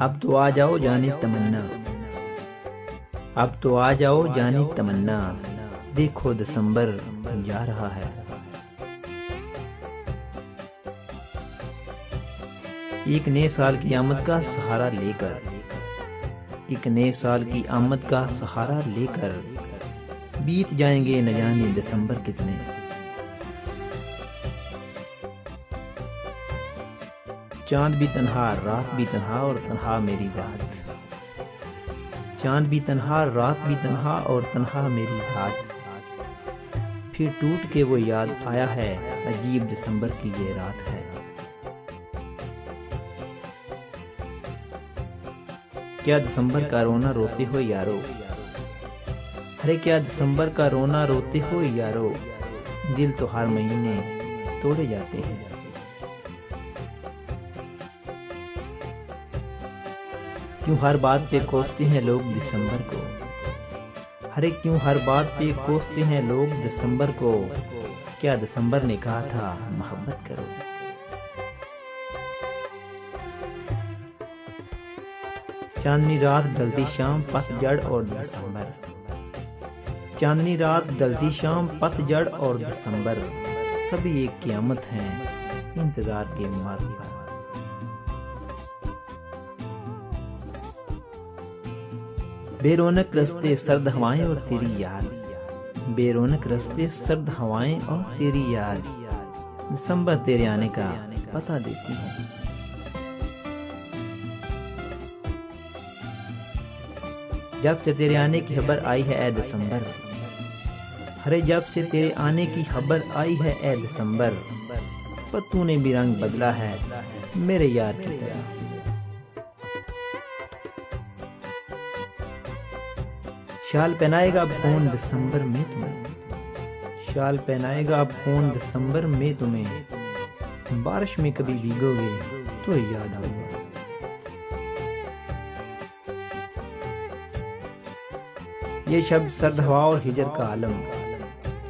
अब तो आ जाओ जाने तमन्ना, अब तो आ जाओ जाने तमन्ना, देखो दिसंबर जा रहा है। एक नए साल की आमद का सहारा लेकर, एक नए साल की आमद का सहारा लेकर बीत जाएंगे न जाने दिसंबर कितने। चांद भी तन्हा, रात भी तन्हा और तन्हा मेरी जात। चांद भी तन्हा, रात भी तन्हा और तन्हा मेरी जात। फिर टूट के वो याद आया है, अजीब दिसंबर की ये रात है। क्या दिसंबर का रोना रोते हो यारो, अरे क्या दिसंबर का रोना रोते हो यारो, दिल तो हर महीने तोड़े जाते हैं। क्यों हर बात पे कोसते हैं लोग दिसंबर को, अरे क्यों हर बात पे कोसते हैं लोग दिसंबर को। क्या दिसंबर ने कहा था मोहब्बत करो। चांदनी रात ढलती शाम पतझड़ और दिसंबर, चांदनी रात ढलती शाम पतझड़ और दिसंबर, सभी एक क़यामत हैं इंतजार के मार्ग पर। बेरौनक रस्ते सर्द हवाएं और तेरी याद, बेरौनक रस्ते सर्द हवाएं और तेरी याद, दिसंबर तेरे आने का पता देती है। जब से तेरे आने की खबर आई है ए दिसंबर, अरे जब से तेरे आने की खबर आई है ए दिसंबर, पर तूने भी रंग बदला है मेरे यार की तरह। शाल पहनाएगा अब कौन दिसंबर में तुम्हें, शाल पहनाएगा अब कौन दिसंबर में तुम्हें, बारिश में कभी भीगोगे तो याद आऊंगा। ये शब्द सर्द हवा और हिजर का आलम,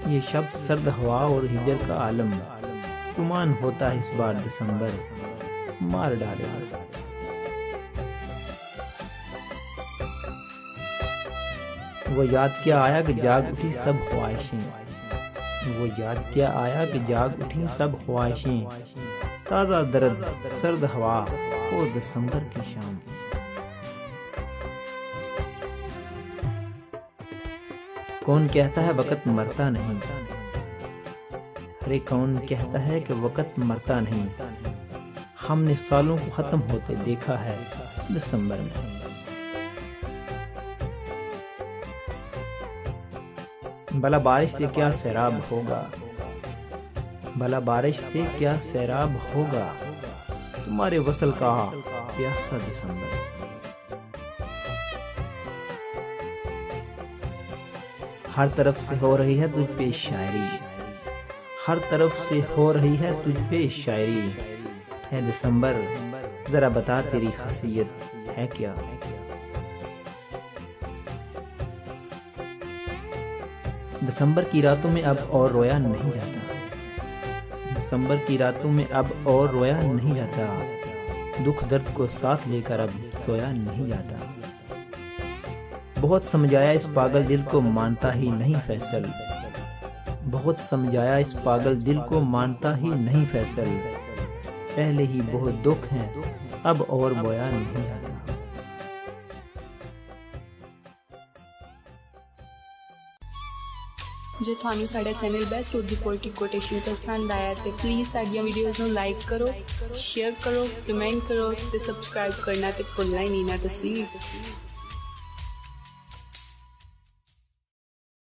ये शब्द सर्द हवा और हिजर का आलम, गुमान होता है इस बार दिसंबर मार डालेगा। वो याद क्या आया कि जाग उठी सब ख्वाहिशें, वो याद क्या आया कि जाग उठी सब ख्वाहिशें, ताज़ा दर्द सर्द हवा और दिसंबर की शाम। कौन कहता है वक़्त मरता नहीं, अरे कौन कहता है कि वक़्त मरता नहीं, हमने सालों को खत्म होते देखा है दिसंबर में। भला बारिश से क्या सैराब होगा, भला बारिश से क्या सैराब होगा, तुम्हारे वसल का प्यासा दिसंबर। हर तरफ से हो रही है तुझ पे शायरी, हर तरफ से हो रही है तुझ पे शायरी, है दिसंबर जरा बता तेरी खासियत है क्या। दिसंबर की रातों में अब और रोया नहीं जाता, दिसंबर की रातों में अब और रोया नहीं जाता, दुख दर्द को साथ लेकर अब सोया नहीं जाता। बहुत समझाया इस पागल दिल को मानता ही नहीं फैसल, बहुत समझाया इस पागल दिल को मानता ही नहीं फैसल, पहले ही बहुत दुख हैं अब और बोया नहीं जाता। जो थानू साडा channel best Urdu poetic quotation पसंद आया तो प्लीज़ साडियां वीडियोज़ नूं लाइक करो, शेयर करो, कमेंट करो ते सब्सक्राइब करना ते भुलना ही नहीं ना तुसीं।